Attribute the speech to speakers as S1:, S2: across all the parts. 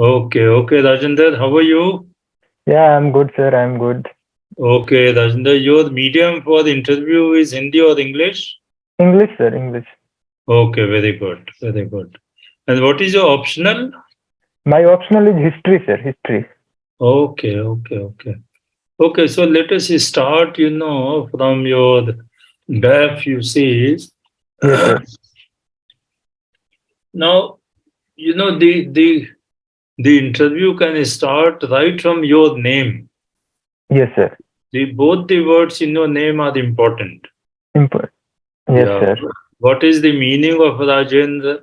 S1: Okay, okay, Rajendra, how are you?
S2: Yeah, I'm good, sir. I'm good.
S1: Okay, Rajendra, your medium for the interview is Hindi or English?
S2: English, sir. English.
S1: Okay, very good, very good. And what is your optional?
S2: My optional is history, sir. History.
S1: Okay, okay, okay. Okay, so let us start, from your graph you see.
S2: Yes, sir.
S1: Now, the interview can start right from your name.
S2: Yes, sir.
S1: Both the words in your name are important.
S2: Important. Yes,
S1: Yeah.
S2: sir.
S1: What is the meaning of Rajendra?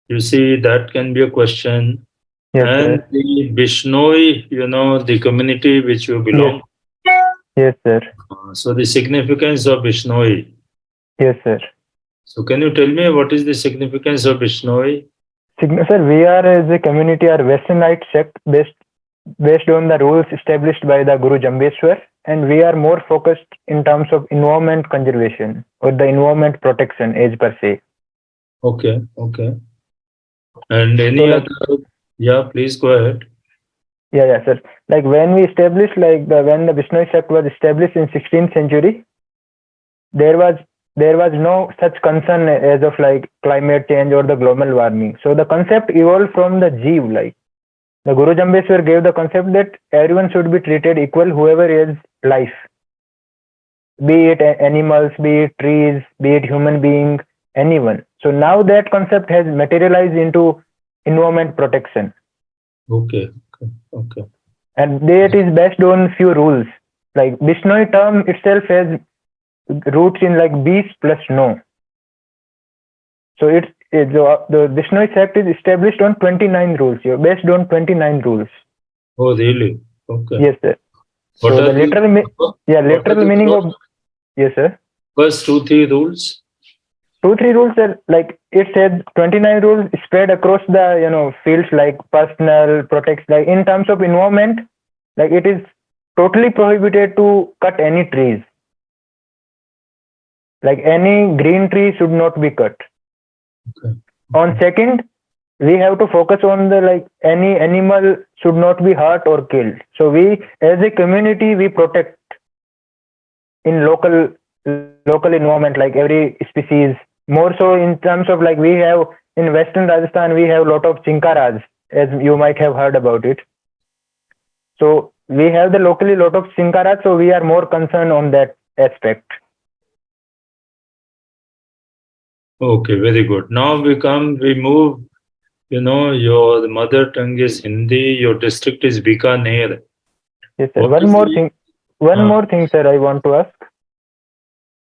S1: You see, that can be a question.
S2: Yes,
S1: And
S2: sir.
S1: the Bishnoi, the community which you
S2: Yes.
S1: belong.
S2: Yes, sir.
S1: So the significance of Bishnoi.
S2: Yes, sir.
S1: So can you tell me what is the significance of Bishnoi?
S2: Sir, we are as a community are Westernite sect based on the rules established by the Guru Jambeshwar, and we are more focused in terms of environment conservation or the environment protection as per se.
S1: Okay, okay. And
S2: So
S1: any
S2: like
S1: other? Yeah, please go ahead.
S2: yeah, sir. Like when we established when the Bishnoi sect was established in 16th century, there was there was no such concern as of like climate change or the global warming. So the concept evolved from the Jeev, like the Guru Jambeshwar gave the concept that everyone should be treated equal, whoever is life, be it animals, be it trees, be it human being, anyone. So now that concept has materialized into environment protection,
S1: Okay, okay, okay.
S2: and that is based on few rules. Like Bishnoi term itself has roots in like bees plus no. So the Bishnoi Act is established on 29 rules here, based on 29 rules.
S1: Oh, really? Okay.
S2: Yes, sir.
S1: What
S2: So
S1: are
S2: the
S1: the
S2: yeah,
S1: what are
S2: literal
S1: the
S2: meaning of, yes, sir.
S1: first two, three rules?
S2: Two, three rules are like it says 29 rules spread across the, fields like personal, protects, like in terms of environment, like it is totally prohibited to cut any trees. Like any green tree should not be cut.
S1: Okay,
S2: On
S1: okay.
S2: second, we have to focus on the like any animal should not be hurt or killed. So we as a community we protect in local environment like every species. More so in terms of like we have in western Rajasthan we have a lot of chinkaras, as you might have heard about it. So we have the locally lot of chinkaras, so we are more concerned on that aspect.
S1: Okay, very good. Now we move, your mother tongue is Hindi, your district is Bikaner.
S2: Yes, sir.
S1: What
S2: One
S1: is
S2: more
S1: the,
S2: thing. One
S1: uh,
S2: more thing, sir. I want to ask.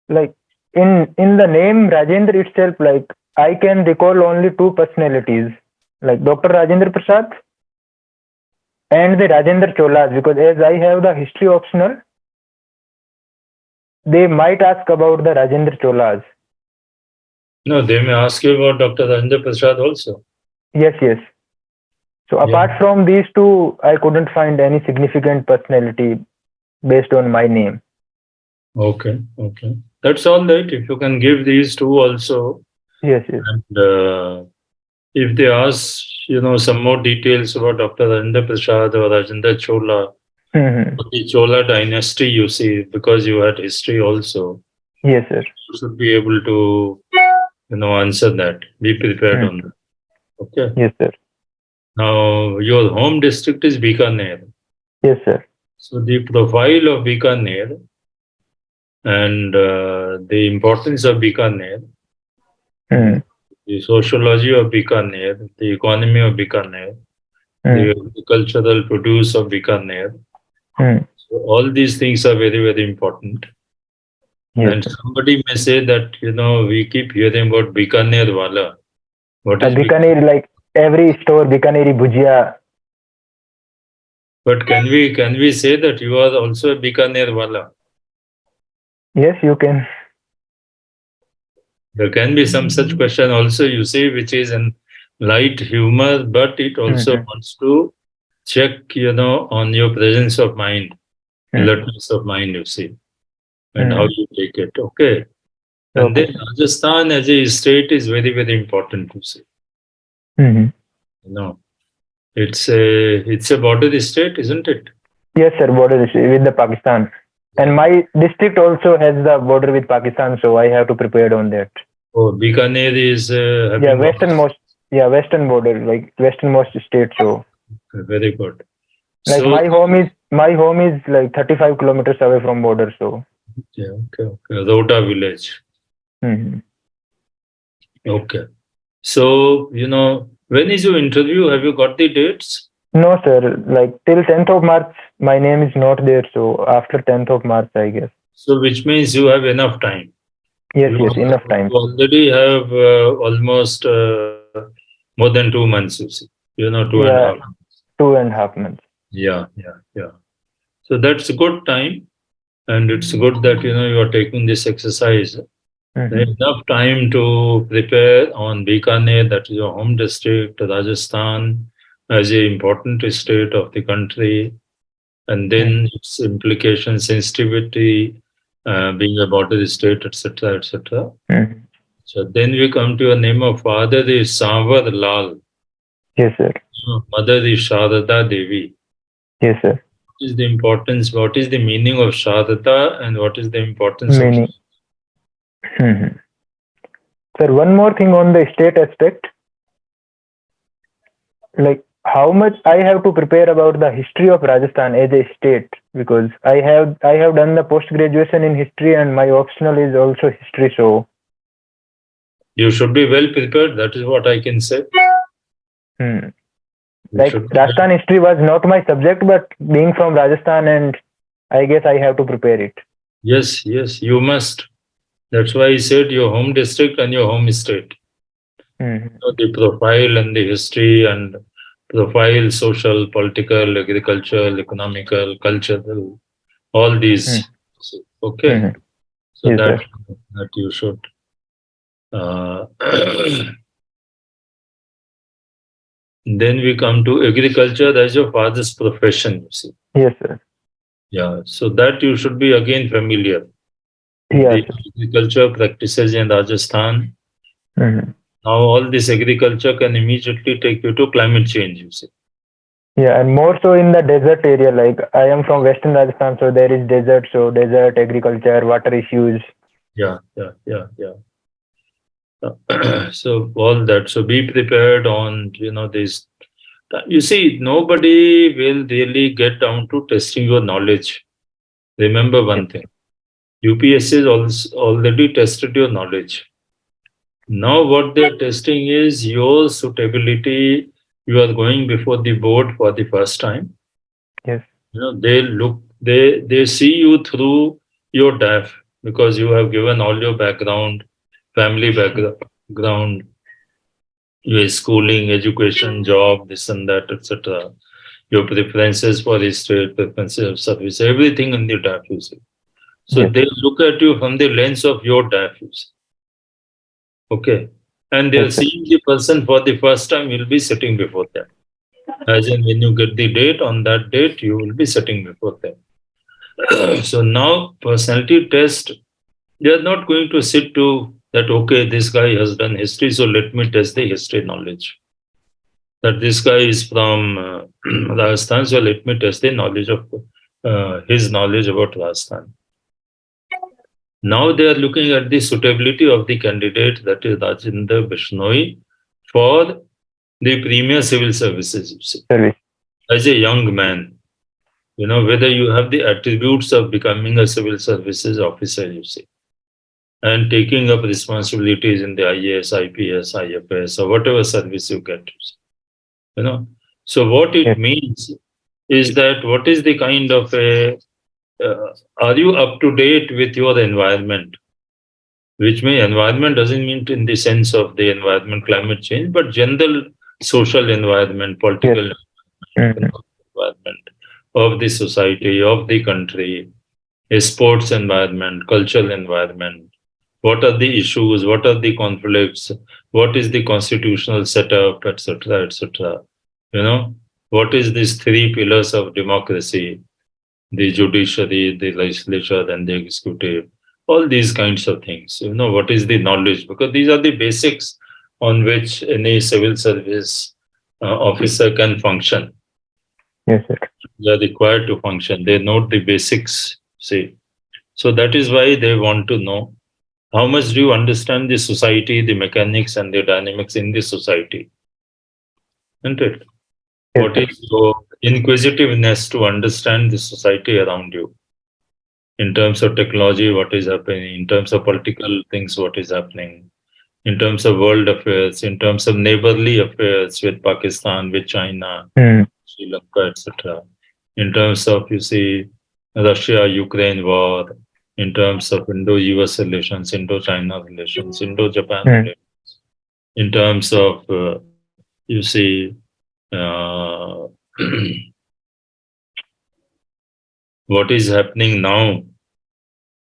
S2: Like in the name Rajendra itself, like I can recall only two personalities, like Dr. Rajendra Prasad and the Rajendra Cholas, because as I have the history optional, they might ask about the Rajendra Cholas.
S1: no, they may ask you about Dr. Rajendra Prasad also.
S2: Yes, yes. So
S1: Yeah.
S2: apart from these two, I couldn't find any significant personality based on my name.
S1: Okay, okay. That's all right. If you can give these two also,
S2: Yes, yes.
S1: and if they ask, some more details about Dr. Rajendra Prasad or Rajendra Chola,
S2: Mhm.
S1: the Chola dynasty, you see, because you had history also,
S2: Yes, sir.
S1: you should be able to, answer that. Be prepared
S2: Mhm.
S1: on that. Okay.
S2: Yes, sir.
S1: Now, your home district is Bikaner.
S2: Yes, sir.
S1: So, the profile of Bikaner and the importance of Bikaner, mm,
S2: Mhm.
S1: the sociology of Bikaner, the economy of Bikaner, the
S2: Mhm.
S1: agricultural produce of Bikaner.
S2: Mhm.
S1: So, all these things are very, very important.
S2: Yes,
S1: And
S2: sir.
S1: somebody may say that, we keep hearing about Bikaner wala. What is Bikaner?
S2: Bikaner, like every store, Bikaneri Bhujia.
S1: But can we say that you are also a Bikaner wala?
S2: Yes, you can.
S1: There can be some such question also, you see, which is in light humor, but it also
S2: Mhm.
S1: wants to check, on your presence of mind,
S2: Mhm.
S1: alertness of mind, you see, and how
S2: Mhm.
S1: you take it. Okay. And
S2: Okay,
S1: then
S2: sir.
S1: Rajasthan as a state is very, very important to see,
S2: Mhm.
S1: you know. It's a border state, isn't it?
S2: Yes, sir, border is with the Pakistan. And my district also has the border with Pakistan, so I have to prepare on that.
S1: Oh, Bikaner is
S2: Yeah,
S1: having
S2: westernmost. Yeah, western border, like westernmost state. So,
S1: very good.
S2: like
S1: So,
S2: my home is like 35 kilometers away from border. So,
S1: yeah, okay. Rota village.
S2: mhm.
S1: Okay. So, when is your interview? Have you got the dates?
S2: No, sir. Like till 10th of March, my name is not there. So after 10th of March, I guess.
S1: So, which means you have enough time.
S2: Yes,
S1: You,
S2: yes, enough
S1: you
S2: time.
S1: already have almost more than 2 months, you see. 2.5.
S2: Yeah, 2.5 months.
S1: Yeah. So that's a good time. And it's good that, you are taking this exercise. There's
S2: Hmm.
S1: enough time to prepare on Bikaner, that is your home district, Rajasthan, as an important state of the country, and then its implications, sensitivity, being a border state, etc., etc.
S2: Hmm.
S1: So then we come to your name of father is Samvar Lal,
S2: Yes, sir.
S1: mother is Sharada Devi.
S2: Yes, sir.
S1: What is the importance? What is the meaning of Sharada, and what is the importance of?
S2: Meaning. Hmm. Sir, one more thing on the state aspect, like how much I have to prepare about the history of Rajasthan as a state, because I have done the post graduation in history and my optional is also history. So,
S1: You should be well prepared. That is what I can say.
S2: hmm.
S1: You
S2: Like
S1: should be well.
S2: Rajasthan history was not my subject, but being from Rajasthan, and I guess I have to prepare it.
S1: Yes, you must. That's why I said your home district and your home state.
S2: Hmm.
S1: The profile and the history and profile, social, political, agricultural, economical, cultural, all these. Okay,
S2: Hmm.
S1: so
S2: Yes,
S1: that
S2: sir.
S1: that you should. Uh, then we come to agriculture. That's your father's profession. You see,
S2: Yes, sir.
S1: yeah. So that you should be again familiar.
S2: Yes,
S1: The
S2: sir.
S1: agriculture practices in Rajasthan.
S2: Hmm.
S1: Now, all this agriculture can immediately take you to climate change. You see.
S2: Yeah, and more so in the desert area. Like I am from Western Rajasthan, so there is desert, so desert agriculture, water issues.
S1: Yeah. So all that. So be prepared on, this. You see, nobody will really get down to testing your knowledge. Remember
S2: Yes.
S1: one thing. UPSC has already tested your knowledge. Now what they're testing is your suitability. You are going before the board for the first time.
S2: Yes.
S1: They see you through your DAF, because you have given all your background, family background, your schooling, education, job, this and that, etc. Your preferences for the state, preferences of service, everything in the DAF, you see. So
S2: Yes.
S1: they look at you from the lens of your DAF, you see. Okay. And
S2: Yes,
S1: they're
S2: sir.
S1: seeing the person for the first time, you'll be sitting before them. As in, when you get the date, on that date, you will be sitting before them. So now, personality test, they are not going to sit to that, okay, this guy has done history, so let me test the history knowledge. That this guy is from Rajasthan, so let me test the knowledge of his knowledge about Rajasthan. Now they are looking at the suitability of the candidate, that is Rajendra Bishnoi, for the Premier Civil Services, you see.
S2: Service.
S1: As a young man, whether you have the attributes of becoming a civil services officer, you see, and taking up responsibilities in the IAS, IPS, IFS, or whatever service you get, you know. So what it
S2: Yes.
S1: means is that what is the kind of a, are you up to date with your environment? Which may environment doesn't mean in the sense of the environment, climate change, but general social environment,
S2: Yes.
S1: political
S2: Hmm.
S1: economic environment of the society, of the country, a sports environment, cultural environment. What are the issues? What are the conflicts? What is the constitutional setup, etc., etc. What is these three pillars of democracy? The judiciary, the legislature, and the executive, all these kinds of things. What is the knowledge? Because these are the basics on which any civil service officer can function.
S2: Yes, sir.
S1: They are required to function. They know the basics. See, so that is why they want to know how much do you understand the society, the mechanics, and the dynamics in the society, isn't it?
S2: Yes,
S1: What
S2: sir.
S1: is your inquisitiveness to understand the society around you? In terms of technology, what is happening? In terms of political things, what is happening? In terms of world affairs, in terms of neighborly affairs with Pakistan, with China,
S2: Hmm.
S1: Sri Lanka, etc. In terms of, you see, Russia-Ukraine war, in terms of Indo-US relations, Indo-China relations, Indo-Japan
S2: Hmm.
S1: relations, in terms of, you see, uh, what is happening now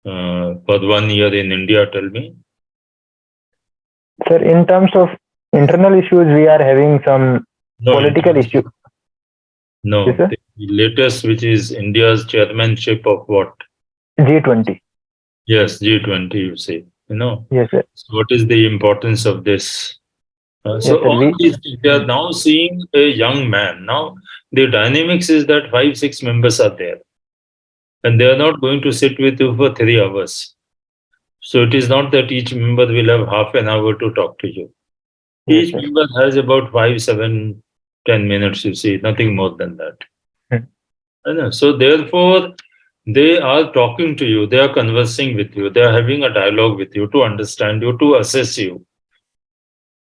S1: for 1 year in India, tell me.
S2: Sir, in terms of internal issues, we are having some
S1: No, in
S2: political
S1: terms
S2: issue.
S1: of,
S2: Yes,
S1: no,
S2: sir.
S1: the latest, which is India's chairmanship of what?
S2: G20.
S1: Yes, G20, you say, you know.
S2: Yes, sir.
S1: So what is the importance of this?
S2: Yes,
S1: So
S2: sir.
S1: all
S2: We.
S1: these, they are now seeing a young man. Now, the dynamics is that 5, 6 members are there, and they are not going to sit with you for 3 hours. So it is not that each member will have half an hour to talk to you.
S2: Yes,
S1: Each
S2: sir.
S1: member has about 5, 7, 10 minutes, you see, nothing more than that.
S2: Hmm.
S1: I know. So therefore, they are talking to you, they are conversing with you, they are having a dialogue with you to understand you, to assess you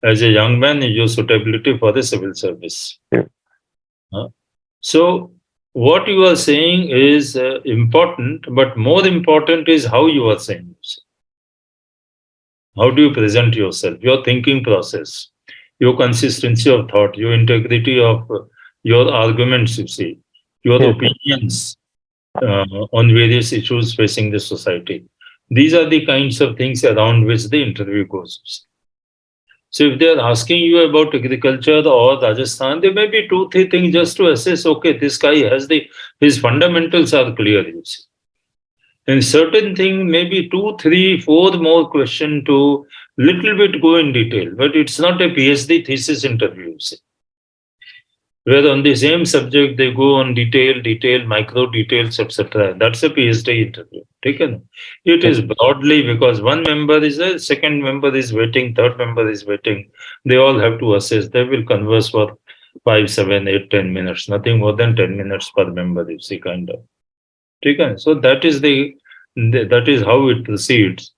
S1: as a young man, your suitability for the civil service.
S2: Yes.
S1: Huh? So, what you are saying is important, but more important is how you are saying it. How do you present yourself, your thinking process, your consistency of thought, your integrity of your arguments, you see, your
S2: Yes, sir.
S1: opinions on various issues facing the society. These are the kinds of things around which the interview goes. So if they are asking you about agriculture or Rajasthan, there may be 2, 3 things just to assess, okay, this guy has his fundamentals are clear, you see. And certain thing, maybe 2, 3, 4 more question to little bit go in detail, but it's not a PhD thesis interview, you see. Where on the same subject they go on detail, micro details, etc. That's a PhD interview. Taken. It
S2: Yes.
S1: is broadly because one member is there, second member is waiting, third member is waiting. They all have to assess. They will converse for 5, 7, 8, 10 minutes. Nothing more than 10 minutes per member. You see, kind of. Taken. So that is how it proceeds.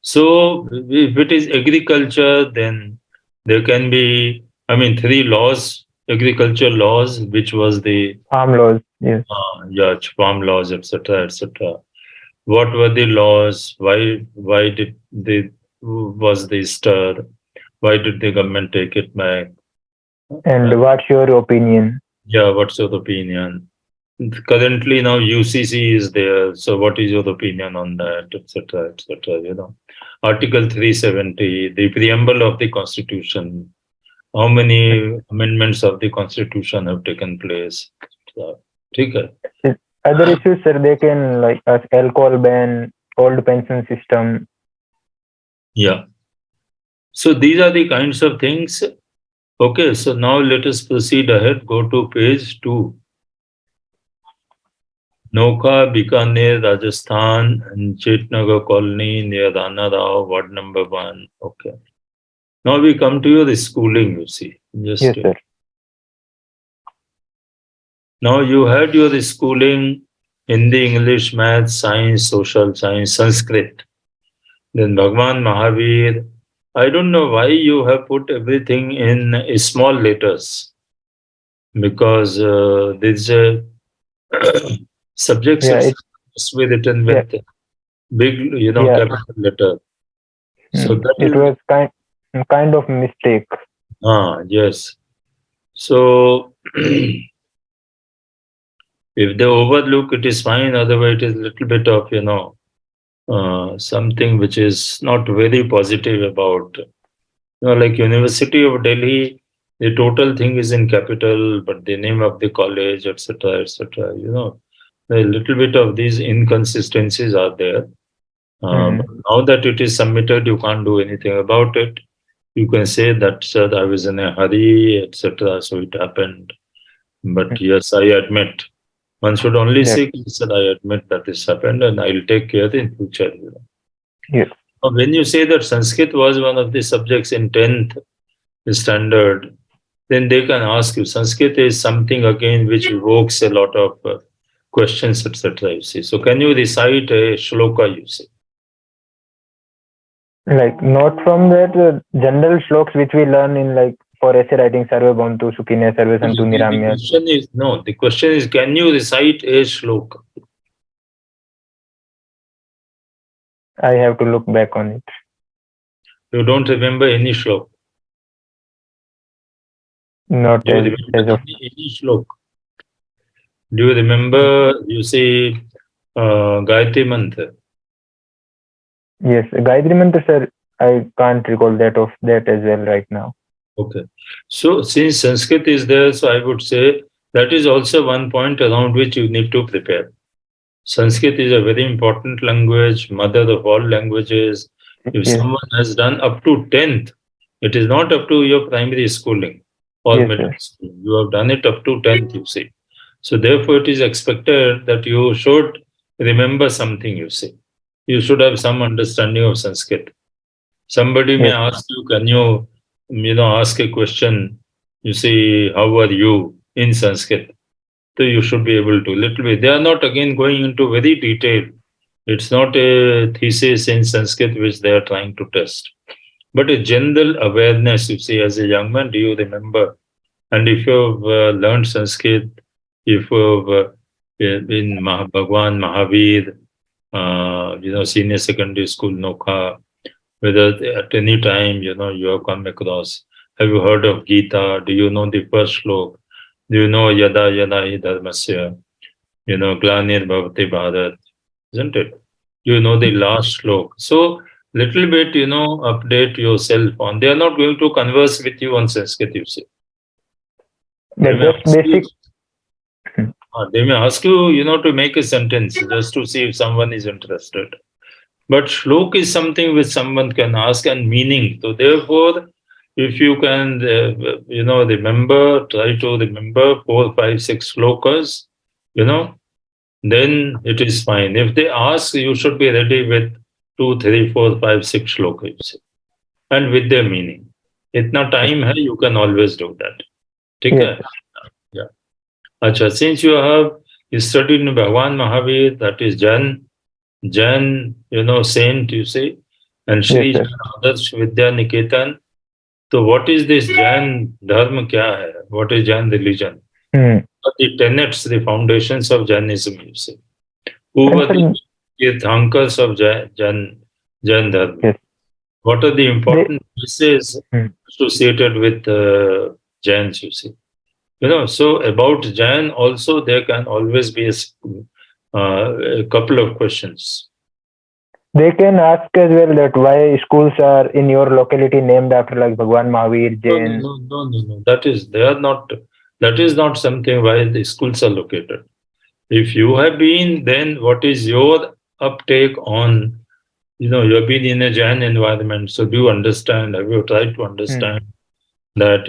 S1: So if it is agriculture, then there can be, I mean, 3 laws, agriculture laws, which was the
S2: Farm laws. Yes.
S1: yeah, farm laws, etc., etc. What were the laws? Why did they was the stir? Why did the government take it back? Uh,
S2: And what's your opinion?
S1: yeah, what's your opinion? Currently now UCC is there, so what is your opinion on that, etc., etc. You know, Article 370, the preamble of the Constitution. How many amendments of the Constitution have taken place? So, ठीक
S2: Yes. Other issues, sir, they can like as alcohol ban, old pension system.
S1: yeah. So these are the kinds of things. Okay, so now let us proceed ahead. Go to page 2. Noka, Bikaner, Rajasthan, and Chetnagar colony near Rana Rao, ward number 1. Okay. Now we come to your schooling, you see.
S2: Yes,
S1: Just
S2: sir.
S1: now you had your schooling Hindi, English, math, science, social science, Sanskrit. Then Bhagwan Mahavir. I don't know why you have put everything in small letters because there's a subject
S2: Yeah.
S1: section
S2: It.
S1: must be written
S2: Yeah.
S1: with big,
S2: Yeah.
S1: capital letter. So that
S2: It
S1: is
S2: was kind of mistake.
S1: yes. So if they overlook, it is fine. Otherwise, it is little bit of something which is not very positive about. Like University of Delhi, the total thing is in capital, but the name of the college, etc., etc. A little bit of these inconsistencies are there. But
S2: Hmm.
S1: now that it is submitted, you can't do anything about it. You can say that, sir, I was in a hurry, etc. So it happened. But yes, I admit. One should only
S2: Yes.
S1: say, sir, I admit that this happened and I'll take care in future.
S2: Yes.
S1: When you say that Sanskrit was one of the subjects in 10th standard, then they can ask you. Sanskrit is something again which evokes a lot of questions, etc. You see. So can you recite a shloka? You see.
S2: Like not from that general sloks which we learn in like for essay writing, Sarve Bhavantu Sukhine Sarve Santu
S1: The
S2: Niramya.
S1: question is no. The question is, can you recite a shloka?
S2: I have to look back on it.
S1: You don't remember any shloka.
S2: Not
S1: Do you
S2: as
S1: remember
S2: of
S1: any shloka? Do you remember? You see, Gayatri Mantra.
S2: yes, Gayatri Mantra, sir. I can't recall that of that as well right now.
S1: Okay. So since Sanskrit is there, so I would say that is also one point around which you need to prepare. Sanskrit is a very important language, mother of all languages. If
S2: Yes,
S1: someone has done up to 10th, it is not up to your primary schooling or
S2: yes,
S1: middle
S2: sir.
S1: school. You have done it up to 10th, you see. So therefore, it is expected that you should remember something, you see. You should have some understanding of Sanskrit. Somebody may
S2: Yes,
S1: ask you, can you ask a question, you see, how are you in Sanskrit? So you should be able to little bit. They are not again going into very detail. It's not a thesis in Sanskrit which they are trying to test, but a general awareness. You see, as a young man, do you remember? And if you've learned Sanskrit, if you've been Bhagwan Mahavir, senior secondary school Nokha, whether at any time you have come across. Have you heard of Gita? Do you know the first slok? Do you know Yada Yada Hi Dharmasya? Glanir Bhavati Bharat, isn't it? You know the last slok. So little bit, update yourself on. They are not going to converse with you on Sanskrit, you see. They
S2: like
S1: may
S2: just
S1: ask you,
S2: basic.
S1: to make a sentence just to see if someone is interested. But shlok is something which someone can ask and meaning. So therefore, if you can, remember, try to remember 4, 5, 6 shlokas, then it is fine. If they ask, you should be ready with 2, 3, 4, 5, 6 shlokas and with their meaning. Itna time hai, you can always do that. ठीक
S2: Yes,
S1: है? Yeah. Acha, since you have studied in Bhagwan Mahavir, that is Jain, saint, you see, and
S2: yes,
S1: Shri
S2: sir.
S1: Jain Adarsh Vidya Niketan. So what is this Jain Dharma kya hai? What is Jain religion?
S2: Hmm.
S1: What are the tenets, the foundations of Jainism, you see. Who
S2: And
S1: were the
S2: sir,
S1: Tirthankars of Jain Dharma?
S2: yes,
S1: What are the
S2: they.
S1: important places
S2: Hmm.
S1: associated with Jains, you see? So about Jain also there can always be a couple of questions.
S2: They can ask as well that why schools are in your locality named after like Bhagwan Mahavir,
S1: No, no,
S2: Jain.
S1: no, no, no, no. That is not something why the schools are located. If you have been, then what is your uptake on, you have been in a Jain environment, so do you understand? Have you tried to
S2: Hmm.
S1: understand that,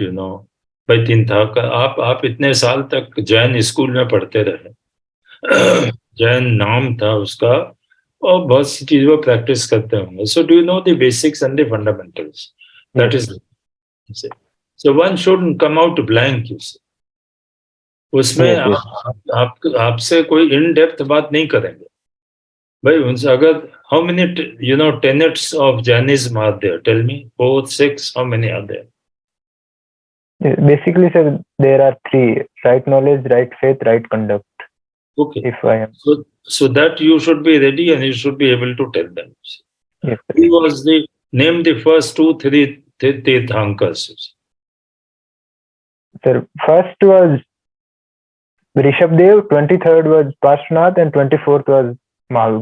S1: भाई तीन था आप इतने साल तक Jain school में पढ़ते रहे जैन नाम था उसका और बहुत सी चीजों को प्रैक्टिस करते होंगे so do you know the basics and the fundamentals that
S2: Yes,
S1: is so one should come out blank उसमें
S2: yes, yes.
S1: आपसे कोई इन डेप्थ बात नहीं करेंगे भाई उनसे अगर how many tenets of Jainism are there tell me 4 6 how many are there
S2: Yes. Basically, sir, there are three: right knowledge, right faith, right conduct.
S1: okay
S2: If I am.
S1: so that you should be ready and you should be able to tell them
S2: Yes,
S1: who
S2: sir.
S1: was the name the first 2 3 Tirthankars
S2: Sir, first was Rishabdev, 23rd was Parshnath, and 24th was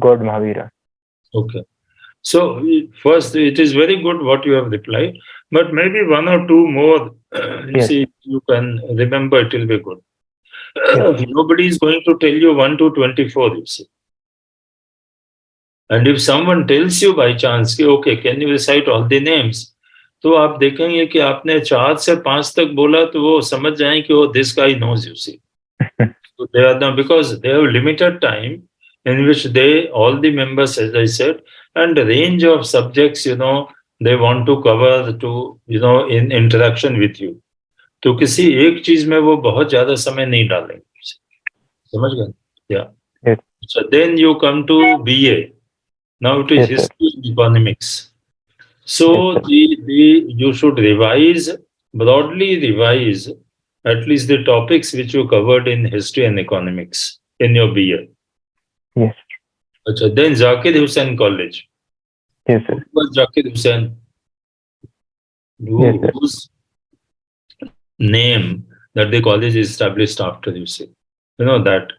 S2: God Mahavira.
S1: okay. So first, it is very good what you have replied, but maybe one or two more. You
S2: Yes,
S1: see, you can remember. It will be good.
S2: yes,
S1: Nobody is going to tell you 1 to 24. You see, and if someone tells you by chance, okay, can you recite all the names? तो आप देखेंगे कि आपने 4 से 5 तक बोला तो वो समझ जाए कि वो this guy knows you see. So they are now, because they have limited time in which they, all the members, as I said, and a range of subjects, they want to cover to, in interaction with you. तो किसी एक चीज में वो बहुत ज्यादा समय नहीं डालेंगे. समझ गए? Yeah.
S2: Yes.
S1: So then you come to BA. Now it is
S2: Yes, sir.
S1: history and economics. So
S2: Yes, sir.
S1: you should broadly revise at least the topics which you covered in history and economics in your BA.
S2: Yes.
S1: Then Zakir Hussain College.
S2: Yes, sir.
S1: Who was Zakir Hussain?
S2: Yes, sir.
S1: Whose name that the college is established after, you say? You know that.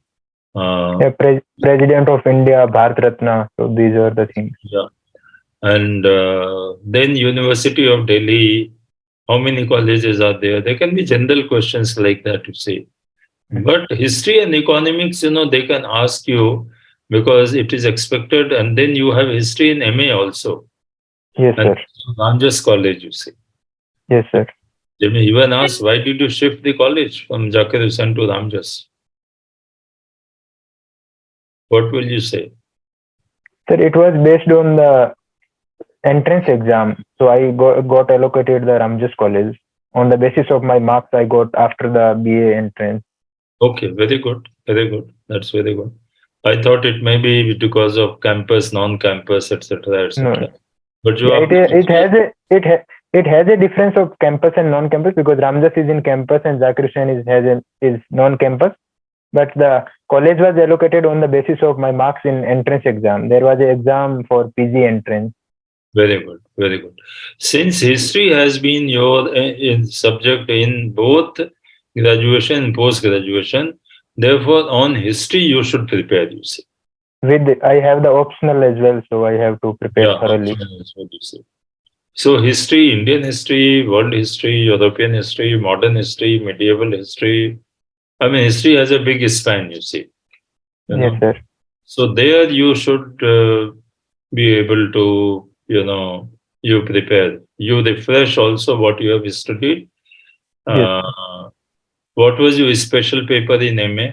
S2: President of India, Bharat Ratna. So these are the things.
S1: Yeah. And then University of Delhi. How many colleges are there? There can be general questions like that, you say. But history and economics, they can ask you because it is expected. And then you have history in MA also.
S2: Yes,
S1: and
S2: sir.
S1: Ramjas College, you say.
S2: Yes, sir.
S1: They may even ask, why did you shift the college from Zakir Hussain to Ramjas? What will you say?
S2: Sir, it was based on the entrance exam. So I got allocated the Ramjas College. On the basis of my marks I got after the BA entrance.
S1: Okay, very good. Very good. That's very good. I thought it may be because of campus, non-campus, etc., etc.
S2: No.
S1: But
S2: Yeah, it has a difference of campus and non-campus because Ramjas is in campus and Zakir Hussain is non-campus. But the college was allocated on the basis of my marks in entrance exam. There was an exam for PG entrance.
S1: Very good, very good. Since history has been your subject in both graduation and post-graduation, therefore on history you should prepare, you see.
S2: I have the optional as well, so I have to prepare thoroughly.
S1: That's what you say. So history, Indian history, world history, European history, modern history, medieval history. I mean, history has a big span, you see.
S2: Yes, sir.
S1: So there you should be able to, you prepare. You refresh also what you have studied.
S2: Yes.
S1: What was your special paper in MA?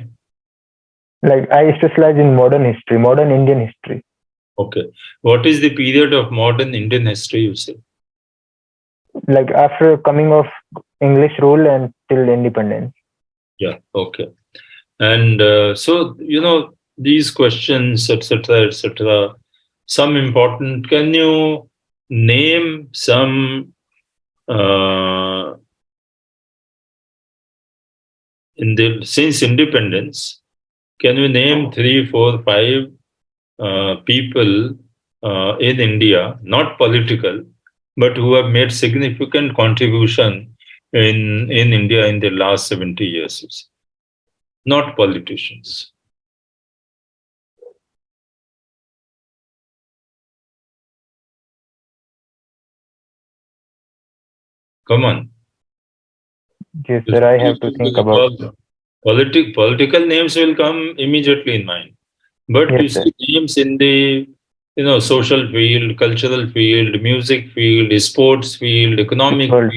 S2: Like I specialize in modern history, modern Indian history.
S1: Okay. What is the period of modern Indian history, you say?
S2: Like after coming of English rule and till independence.
S1: Yeah, okay. And so, these questions, etc., etc., some important. Can you name some since independence? Can you name 3, 4, 5 people in India, not political, but who have made significant contribution in India in the last 70 years? Not politicians. Come on.
S2: Yes, sir. I have to think about.
S1: Political names will come immediately in mind, but
S2: Yes,
S1: you see names in the social field, cultural field, music field, sports field, economic field,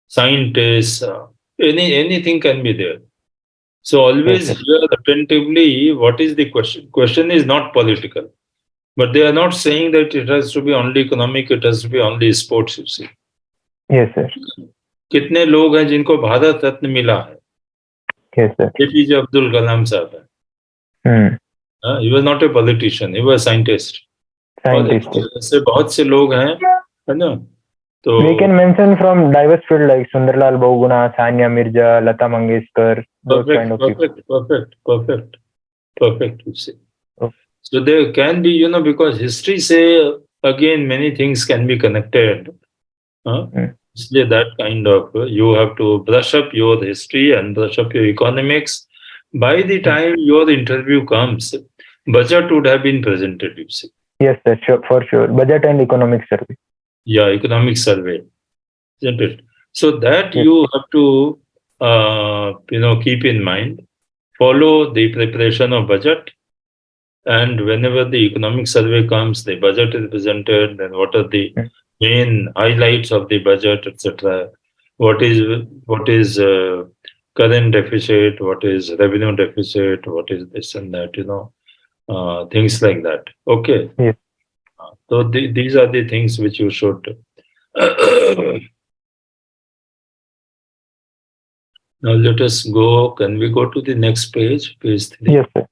S1: scientists, anything can be there. So always hear attentively what is the question. Question is not political, but they are not saying that it has to be only economic, it has to be only sports, you see.
S2: Yes, sir.
S1: कितने लोग हैं जिनको भारत रत्न मिला है?
S2: Yes, sir.
S1: APJ Abdul Kalam साहब है. He was not a politician, he was a scientist. ऐसे बहुत से लोग हैं, है ना? तो
S2: we can mention from diverse field like Sundarlal Bahuguna, Sania Mirza, Lata Mangeshkar, those kind of people.
S1: Perfect. You see. So there can be, because history say again many things can be connected. That kind of you have to brush up your history and brush up your economics. By the time your interview comes, budget would have been presented, you see.
S2: Yes, sir, sure, for sure. Budget and economic survey.
S1: Yeah, economic survey, isn't it? So that you have to, keep in mind. Follow the preparation of budget, and whenever the economic survey comes, the budget is presented. Then what are the main highlights of the budget, etc. What is current deficit? What is revenue deficit? What is this and that? Things like that. Okay.
S2: Yes.
S1: So these are the things which you should. Now let us go. Can we go to the next page? Page 3.
S2: Yes, sir.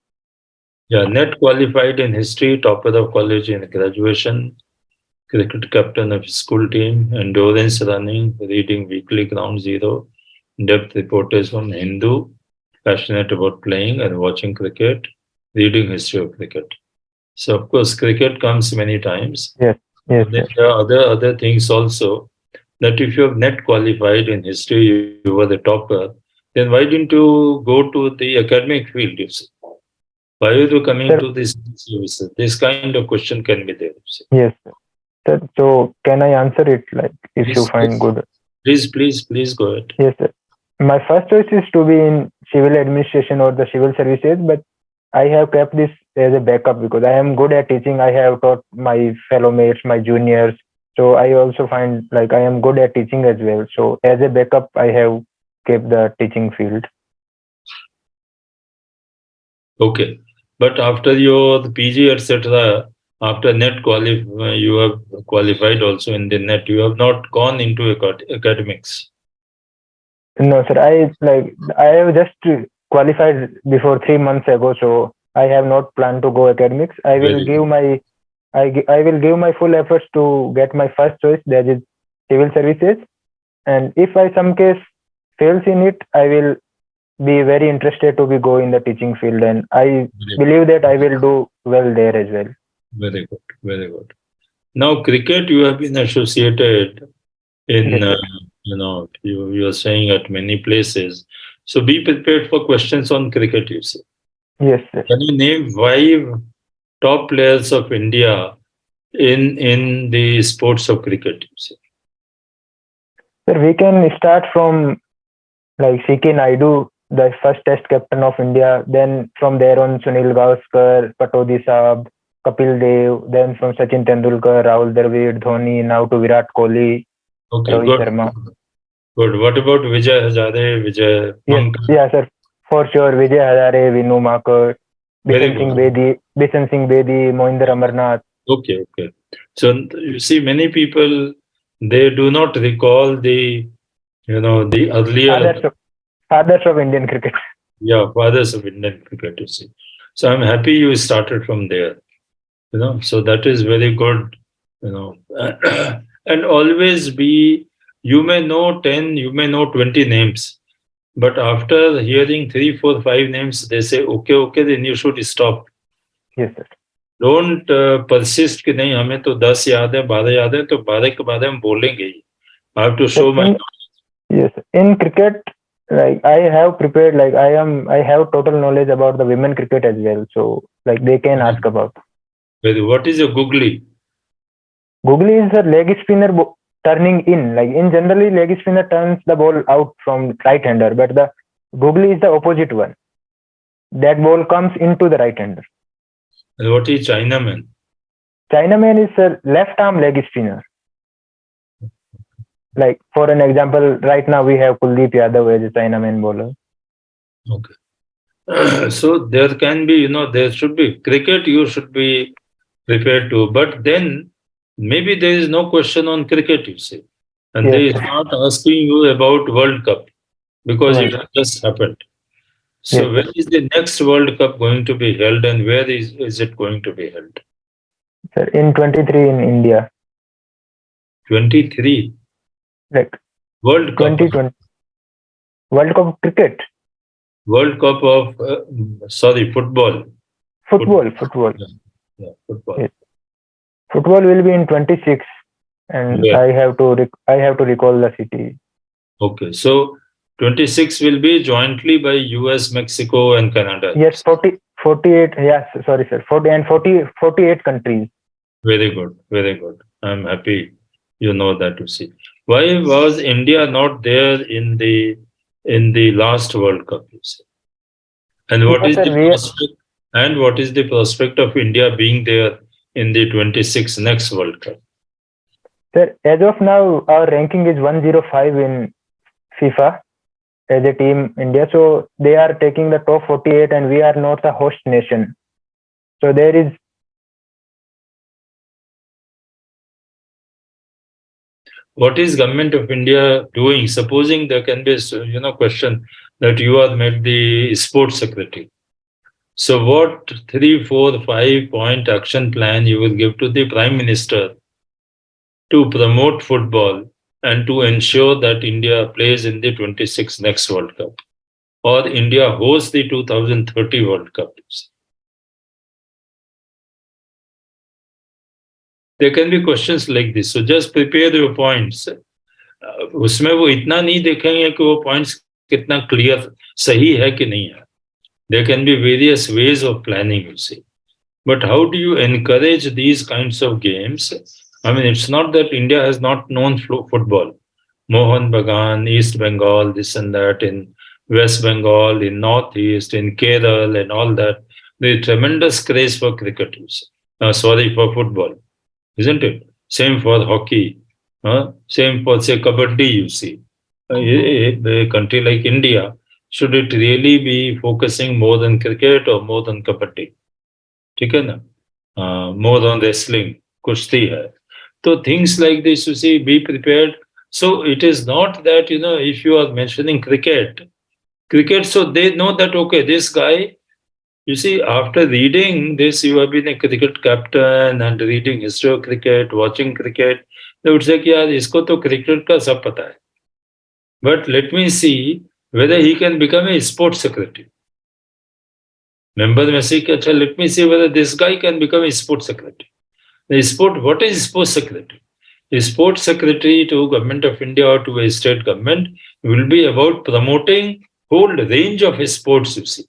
S1: Yeah, net qualified in history, topper of college in graduation, cricket captain of school team, endurance running, reading weekly ground zero, depth reporters from Hindu, passionate about playing and watching cricket, reading history of cricket. So of course, cricket comes many times.
S2: Yes. Yes,
S1: Then
S2: sir.
S1: there are other things also. That if you have net qualified in history, you were the topper, then why didn't you go to the academic field? You see? Why are you coming
S2: Sir,
S1: to this services? This kind of question can be there. You see.
S2: yes, sir. Sir, so can I answer it like if you
S1: Please,
S2: find
S1: please,
S2: good?
S1: please go ahead.
S2: Yes, sir. My first choice is to be in civil administration or the civil services, but I have kept this as a backup because I am good at teaching. I have taught my fellow mates, my juniors. So I also find like I am good at teaching as well. So as a backup, I have kept the teaching field.
S1: Okay. But after your PG, etc., after net you have qualified also in the net. You have not gone into academics.
S2: No, sir. I have just qualified before 3 months ago, so I have not planned to go academics.
S1: Very good.
S2: I will give my full efforts to get my first choice, that is civil services. And if I some case fails in it, I will be very interested to be go in the teaching field, and I
S1: Very,
S2: believe that I will do well there as well.
S1: very good. Very good. Now, cricket, you have been associated in,
S2: Yes, sir.
S1: you are saying at many places. So be prepared for questions on cricket, you see.
S2: Yes, sir.
S1: Can you name 5 top players of India in the sports of cricket, you see?
S2: Sir, we can start from like CK Naidu, the first Test captain of India. Then from there on, Sunil Gavaskar, Patodi Saab, Kapil Dev. Then from Sachin Tendulkar, Rahul Dravid, Dhoni. Now to Virat Kohli,
S1: Okay,
S2: Rohit
S1: good.
S2: Sharma.
S1: Good. What about Vijay Hazare, Vijay
S2: Yes,
S1: Mankar?
S2: yeah, sir. For sure, Vijay Hazare, Vinu Makar,
S1: Very good.
S2: Bishan Singh Bedi, Mohinder Amarnath.
S1: Okay, okay. So you see, many people they do not recall the earlier
S2: Fathers of, fathers of Indian cricket.
S1: fathers of Indian cricket. You see, so I'm happy you started from there. So that is very good. You know, and always be. You may know 10, you may know 20 names, but after hearing 3, 4, 5 names, they say, okay, okay, then you should stop.
S2: Yes, sir.
S1: Don't persist कि नहीं हमें तो 10 याद है 12 याद है तो 12 के बाद हम बोलेंगे ही I have to
S2: Sir,
S1: show my
S2: yes, in cricket, like I have prepared, like I have total knowledge about the women cricket as well. So like they can ask about.
S1: What is your googly
S2: Googly is a leg spinner turning in. Like in generally, leg spinner turns the ball out from right hander, but the googly is the opposite one. That ball comes into the right hander.
S1: What is China man
S2: Chinaman is a left arm leg spinner. Like for an example, right now we have Kuldeep Yadav as a Chinaman bowler.
S1: okay so there can be there should be cricket you should be prepared to but then maybe there is no question on cricket you say and
S2: Yes,
S1: they
S2: sir.
S1: start asking you about world cup because it
S2: World.
S1: has just happened. So
S2: Yes,
S1: when
S2: sir.
S1: is the next World Cup going to be held and where is it going to be held?
S2: Sir, in 23 in India.
S1: 23
S2: Like
S1: World Cup.
S2: 2020 World Cup cricket.
S1: World Cup of sorry football.
S2: Football.
S1: Yeah, football.
S2: Yes. Football will be in 26, and
S1: Yeah.
S2: I have to recall the city.
S1: Okay, so 26 will be jointly by US, Mexico, and Canada.
S2: Yes, 48. Yes, sorry, sir. 48 countries.
S1: Very good, very good. I'm happy you know that to see. Why was India not there in the last World Cup? You see? And what
S2: No,
S1: is
S2: sir.
S1: the prospect? And what is the prospect of India being there in the 26th next World Cup?
S2: Sir, as of now, our ranking is 105 in FIFA as a team India. So they are taking the top 48 and we are not the host nation. So there is.
S1: What is government of India doing? Supposing there can be a question that you are made the sports secretary. So what 3, 4, 5 point action plan you will give to the Prime Minister to promote football and to ensure that India plays in the 26th next World Cup or India hosts the 2030 World Cup? There can be questions like this. So just prepare your points. उसमें वो इतना नहीं देखेंगे कि वो points कितना clear सही है कि नहीं है. There can be various ways of planning, you see. But how do you encourage these kinds of games? I mean, it's not that India has not known football. Mohan Bagan, East Bengal, this and that, in West Bengal, in Northeast, in Kerala, and all that. There's tremendous craze for cricket, for football, isn't it? Same for hockey. Same for, say, kabaddi, you see. A country like India, should it really be focusing more on cricket or more on kabaddi? ठीक है ना? More on wrestling, kushti hai. So things like this, you see, be prepared. So it is not that, if you are mentioning cricket, so they know that, okay, this guy, you see, after reading this, you have been a cricket captain and reading history of cricket, watching cricket, they would say, कि यार इसको तो cricket का सब पता है. But let me see whether he can become a sports secretary. Member में से कि अच्छा, let me see whether this guy can become a sports secretary. What is sports secretary? A sports secretary to Government of India or to a state government will be about promoting whole range of sports, you see.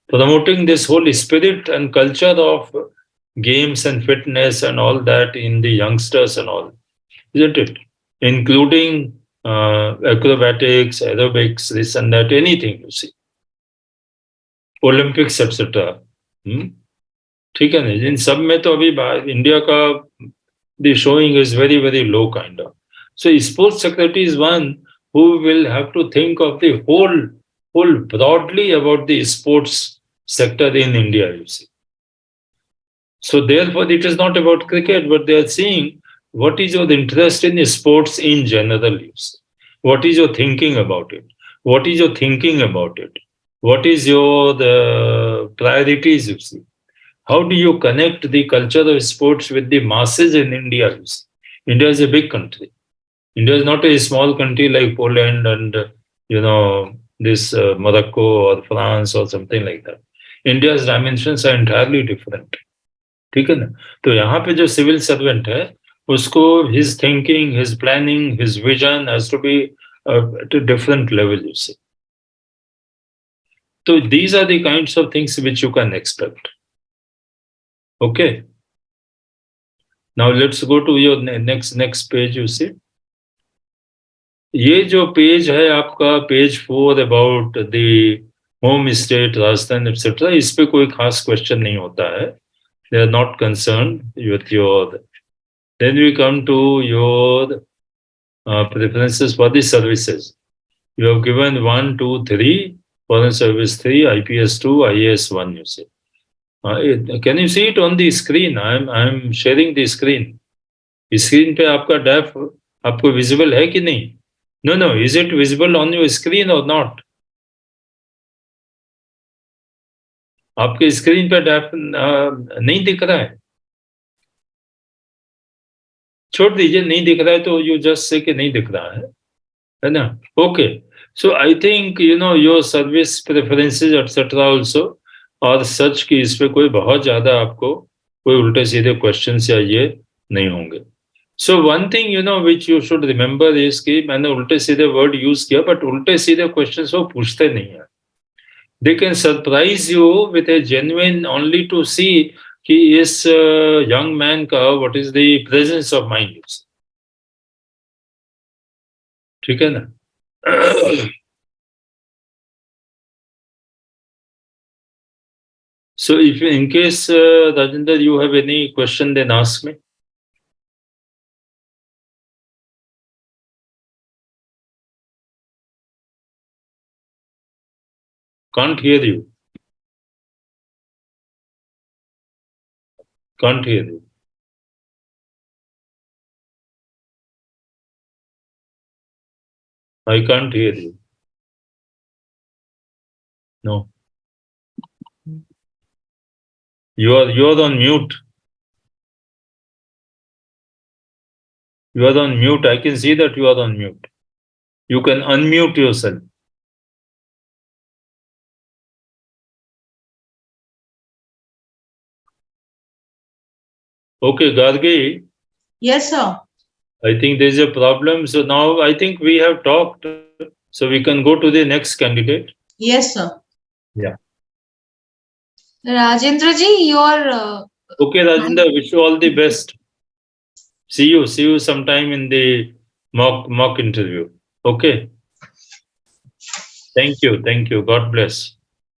S1: Promoting this whole spirit and culture of games and fitness and all that in the youngsters and all, isn't it? Including acrobatics, aerobics, this and that, anything, you see. Olympics, etc. ठीक है ना? इन सब में तो अभी India का the showing is very, very low kind of. So sports secretary is one who will have to think of the whole broadly about the sports sector in India, you see. So therefore, it is not about cricket, but they are seeing what is your interest in sports in general, you see. What is your thinking about it? What is your thinking about it? What is your priorities, you see? How do you connect the culture of sports with the masses in India? India is a big country. India is not a small country like Poland and, this Morocco or France or something like that. India's dimensions are entirely different. ठीक है ना? तो यहाँ पे जो civil servant है, उसको his thinking, his planning, his vision has to be at a different level, you see. So these are the kinds of things which you can expect. Okay. Now let's go to your next page, you see. ये जो page है आपका page 4 about the home state Rajasthan etcetera, इस पे कोई खास question नहीं होता है. They are not concerned with your. Then we come to your preferences for the services. You have given 1, 2, 3, foreign service 3, IPS 2, IAS 1, you see. Can you see it on the screen? I'm sharing the screen. Screen पे आपका def आपको visible है कि नहीं? No, is it visible on your screen or not? आपके screen पे def नहीं दिख रहा है? छोड़ दीजिए, नहीं दिख रहा है तो यू जस्ट से कि नहीं दिख रहा है ना? Okay. So I think your service preferences etcetera also और सच की इस पे कोई बहुत ज्यादा आपको कोई उल्टे सीधे क्वेश्चंस या ये नहीं होंगे. So one thing which you should remember is कि मैंने उल्टे सीधे वर्ड यूज किया, बट उल्टे सीधे क्वेश्चंस वो पूछते नहीं है. They can surprise you with a genuine only to see कि इस young man का what is the presence of mind. ठीक है ना? So if in case Rajendra you have any question, then ask me. Can't hear you. Can't hear you. I can't hear you. No. You're on mute. You are on mute. I can see that you are on mute. You can unmute yourself. Okay, Gargi.
S3: Yes, sir.
S1: I think there's a problem. So now I think we have talked. So we can go to the next candidate.
S3: Yes, sir.
S1: Yeah.
S3: Rajendra ji, your
S1: Okay, Rajendra, wish you all the best. See you sometime in the mock interview. Okay. Thank you. God bless.